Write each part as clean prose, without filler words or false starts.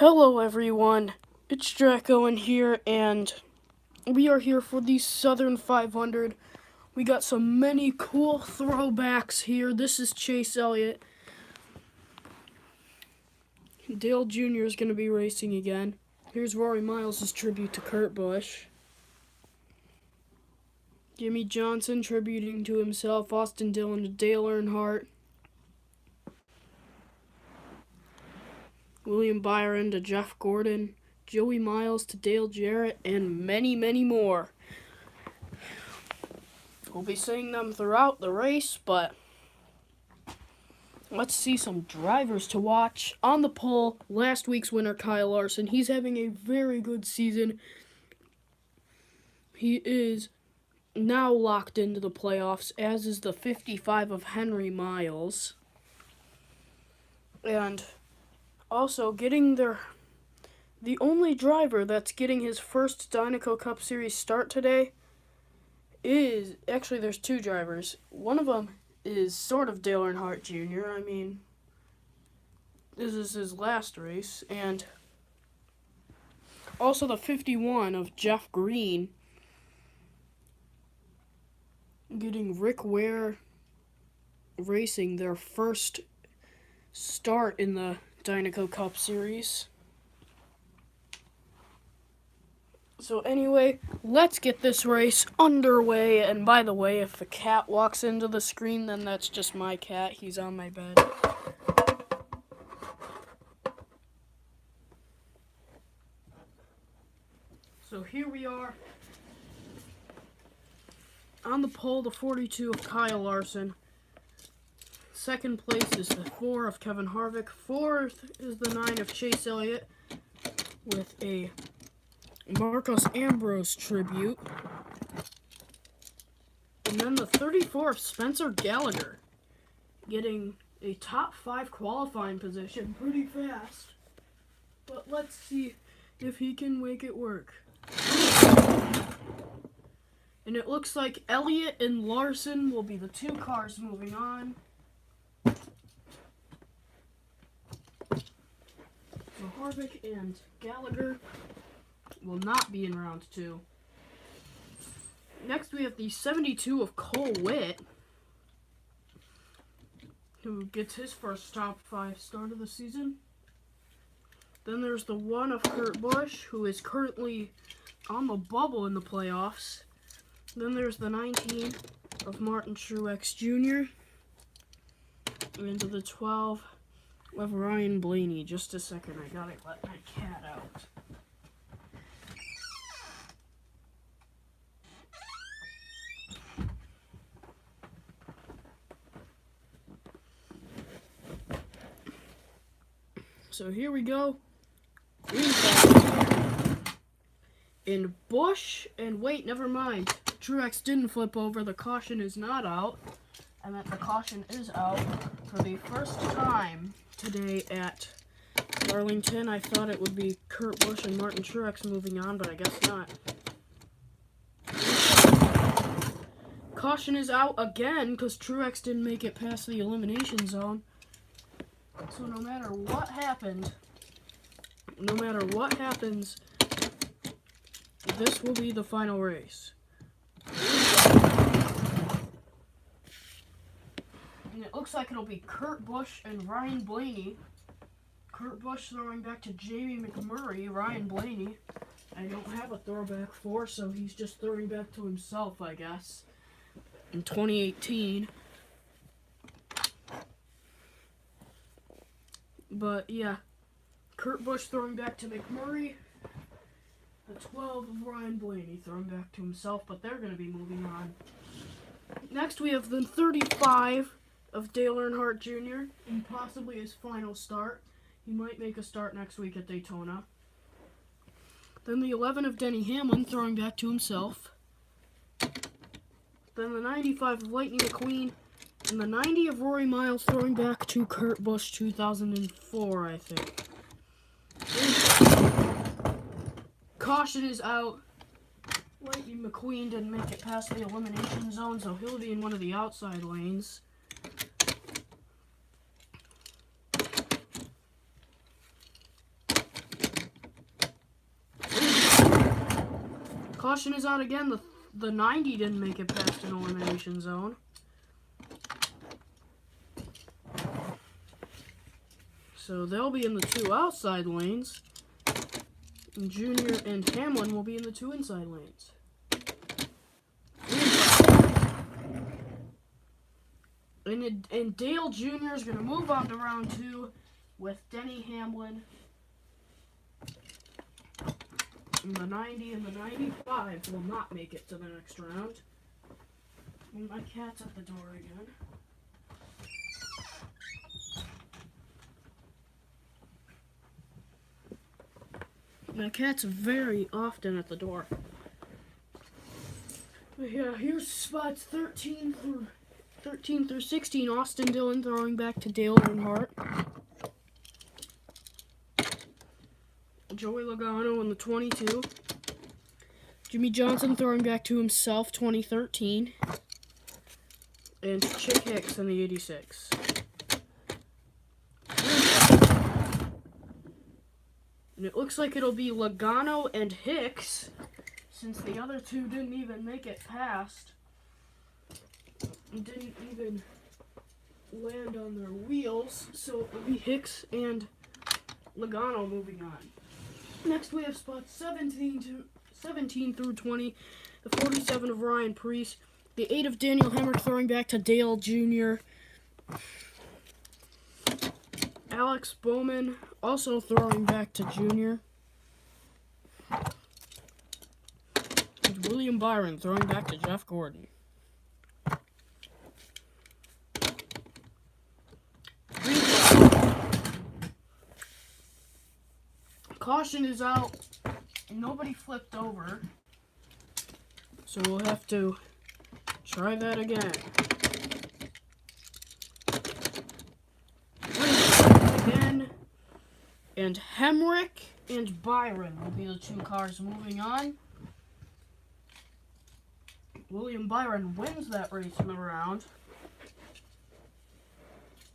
Hello everyone, it's Draco in here, and we are here for the Southern 500. We got so many cool throwbacks here. This is Chase Elliott. Dale Jr. is going to be racing again. Here's Rory Miles' tribute to Kurt Busch. Jimmy Johnson tributing to himself. Austin Dillon to Dale Earnhardt. William Byron to Jeff Gordon. Joey Miles to Dale Jarrett, and many, many more. We'll be seeing them throughout the race, but let's see some drivers to watch. On the pole, last week's winner, Kyle Larson. He's having a very good season. He is now locked into the playoffs, as is the 55 of Henry Miles. And also getting the only driver that's getting his first Dinaco Cup Series start today is, actually there's two drivers. One of them is sort of Dale Earnhardt Jr. I mean, this is his last race. And also the 51 of Jeff Green getting Rick Ware Racing their first start in the Dinaco Cup Series. So anyway, let's get this race underway. And by the way, if the cat walks into the screen, then that's just my cat. He's on my bed. So here we are. On the pole, the 42 of Kyle Larson. Second place is the 4 of Kevin Harvick. Fourth is the 9 of Chase Elliott with a Marcos Ambrose tribute. And then the 34 of Spencer Gallagher getting a top 5 qualifying position pretty fast. But let's see if he can make it work. And it looks like Elliott and Larson will be the two cars moving on. So Harvick and Gallagher will not be in round 2. Next we have the 72 of Cole Witt, who gets his first top 5 start of the season. Then there's the 1 of Kurt Busch, who is currently on the bubble in the playoffs. Then there's the 19 of Martin Truex Jr. And the 12 of Ryan Blaney. Just a second, I gotta let my cat out. So here we go. In Busch, and wait, never mind. Truex didn't flip over. The caution is not out. I meant the caution is out for the first time today at Darlington. I thought it would be Kurt Busch and Martin Truex moving on, but I guess not. Caution is out again because Truex didn't make it past the elimination zone. So no matter what happens, this will be the final race. And it looks like it'll be Kurt Busch and Ryan Blaney. Kurt Busch throwing back to Jamie McMurray. Ryan Blaney, I don't have a throwback for, so he's just throwing back to himself, I guess, in 2018. But yeah, Kurt Busch throwing back to McMurray. The 12 of Ryan Blaney throwing back to himself, but they're going to be moving on. Next we have the 35 of Dale Earnhardt Jr. and possibly his final start. He might make a start next week at Daytona. Then the 11 of Denny Hamlin throwing back to himself. Then the 95 of Lightning McQueen. And the 90 of Rory Miles throwing back to Kurt Busch 2004, I think. Caution is out. Lightning McQueen didn't make it past the elimination zone, so he'll be in one of the outside lanes. Caution is out again. The 90 didn't make it past an elimination zone. So they'll be in the 2 outside lanes. And Junior and Hamlin will be in the 2 inside lanes. And Dale Jr. is going to move on to round 2 with Denny Hamlin. And the 90 and the 95 will not make it to the next round. And my cat's at the door again. My cat's very often at the door. But yeah, here's spots 13 through 16. Austin Dillon throwing back to Dale Earnhardt. Joey Logano in the 22. Jimmy Johnson throwing back to himself, 2013. And Chick Hicks in the 86. And it looks like it'll be Logano and Hicks, since the other 2 didn't even make it past. And didn't even land on their wheels. So it'll be Hicks and Logano moving on. Next we have spots 17 through 20. The 47 of Ryan Preece. The 8 of Daniel Hemrick throwing back to Dale Jr. Alex Bowman also throwing back to Junior. And William Byron throwing back to Jeff Gordon. Caution is out. Nobody flipped over. So we'll have to try that again. Again. And Hemrick and Byron will be the 2 cars moving on. William Byron wins that race in the round.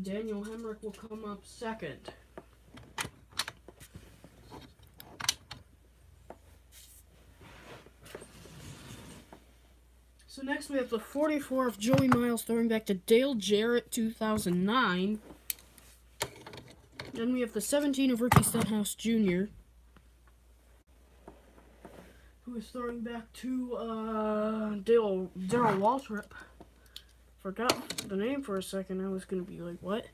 Daniel Hemrick will come up second. So next we have the 44 of Joey Miles throwing back to Dale Jarrett, 2009. Then we have the 17 of Ricky Stenhouse Jr., who is throwing back to Darryl Waltrip. Forgot the name for a second. I was going to be like, what?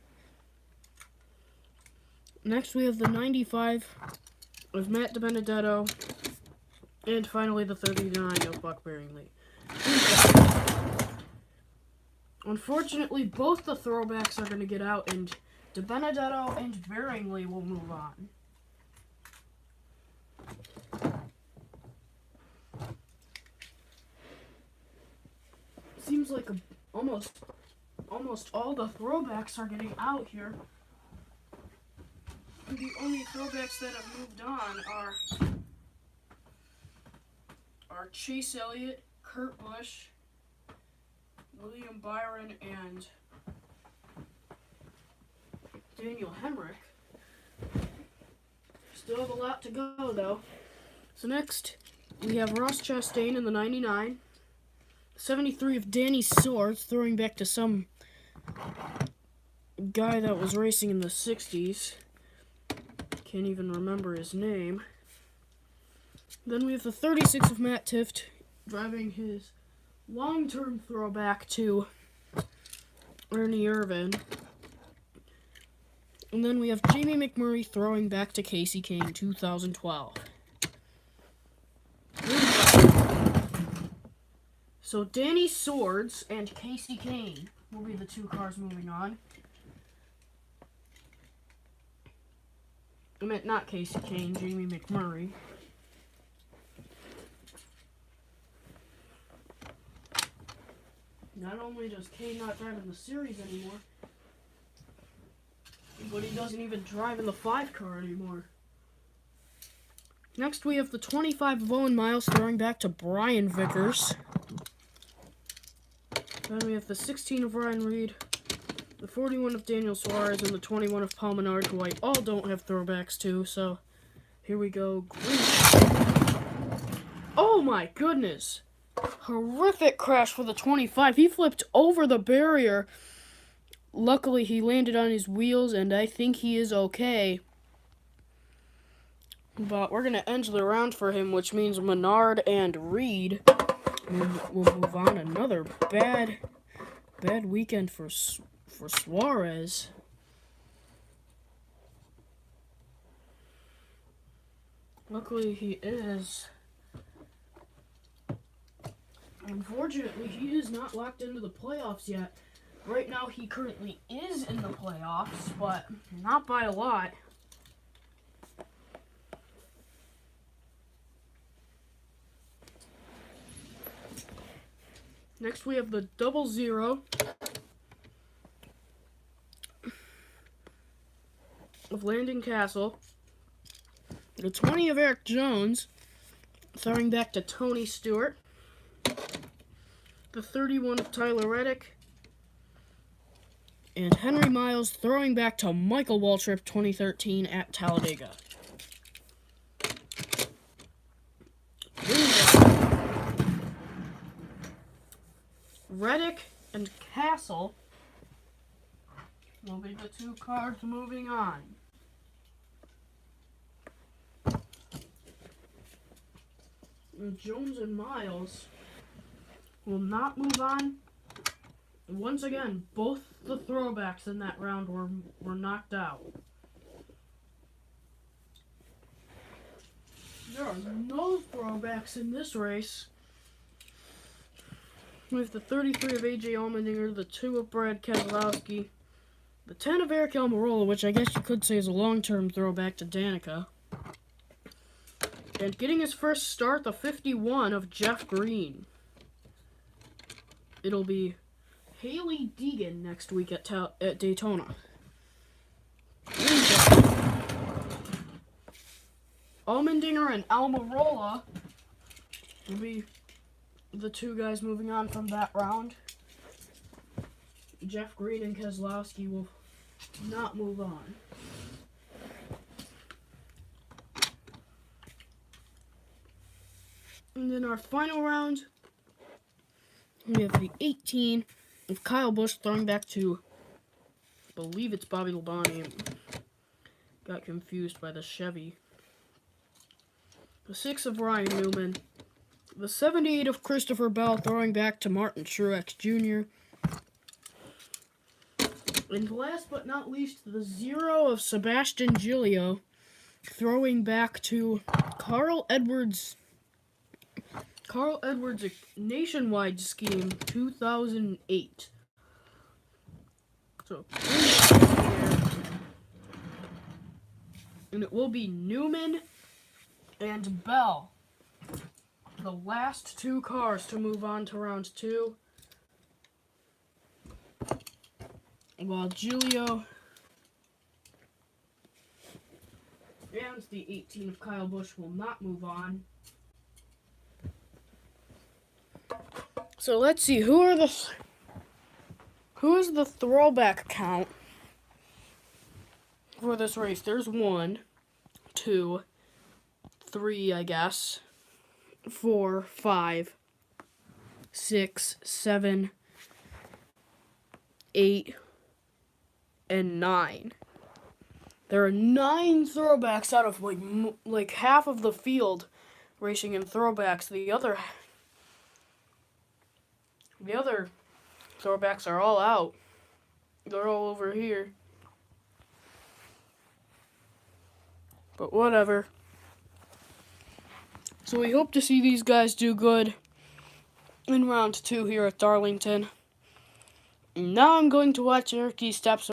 Next we have the 95 of Matt DiBenedetto. And finally the 39 of Buck Barringley. Unfortunately, both the throwbacks are going to get out, and DiBenedetto and Barringley will move on. Seems like almost all the throwbacks are getting out here. And the only throwbacks that have moved on are Chase Elliott, Kurt Busch, William Byron, and Daniel Hemrick. Still have a lot to go, though. So next, we have Ross Chastain in the 99. 73 of Danny Swords throwing back to some guy that was racing in the 60s. Can't even remember his name. Then we have the 36 of Matt Tifft driving his long-term throwback to Ernie Irvin. And then we have Jamie McMurray throwing back to Casey Kane, 2012. So Danny Swords and Casey Kane will be the 2 cars moving on. I meant not Casey Kane, Jamie McMurray. Not only does Kane not drive in the series anymore, but he doesn't even drive in the 5 car anymore. Next we have the 25 of Owen Miles throwing back to Brian Vickers. Then we have the 16 of Ryan Reed, the 41 of Daniel Suarez, and the 21 of Paul Menard, who I all don't have throwbacks to, so here we go. Oh my goodness. Horrific crash for the 25. He flipped over the barrier. Luckily, he landed on his wheels, and I think he is okay. But we're going to end the round for him, which means Menard and Reed will move on. Another bad weekend for Suarez. Luckily, he is. Unfortunately, he is not locked into the playoffs yet. Right now, he currently is in the playoffs, but not by a lot. Next, we have the 0-0 of Landon Castle. The 20 of Eric Jones, throwing back to Tony Stewart. The 31 of Tyler Reddick. And Henry Miles throwing back to Michael Waltrip, 2013 at Talladega. Reddick and Castle will be the two cars moving on. And Jones and Miles will not move on. Once again, both the throwbacks in that round were knocked out. There are no throwbacks in this race. With the 33 of A.J. Allmendinger, the 2 of Brad Keselowski, the 10 of Eric Almirola, which I guess you could say is a long-term throwback to Danica, and getting his first start, the 51 of Jeff Green. It'll be Haley Deegan next week at Daytona. Allmendinger and Almirola will be the two guys moving on from that round. Jeff Green and Keselowski will not move on. And then our final round, we have the 18 of Kyle Busch throwing back to, I believe it's Bobby Labonte. Got confused by the Chevy. The 6 of Ryan Newman. The 78 of Christopher Bell throwing back to Martin Truex Jr. And last but not least, the 0 of Sebastian Giglio throwing back to Carl Edwards' Nationwide Scheme 2008. So, and it will be Newman and Bell, the last two cars to move on to round 2. While Giglio and the 18 of Kyle Busch will not move on. So let's see, who is the throwback count for this race? There's 1, 2, 3, I guess, 4, 5, 6, 7, 8, and 9. There are 9 throwbacks out of like half of the field racing in throwbacks. The other throwbacks are all out. They're all over here. But whatever. So we hope to see these guys do good in round 2 here at Darlington. And now I'm going to watch Eric Steps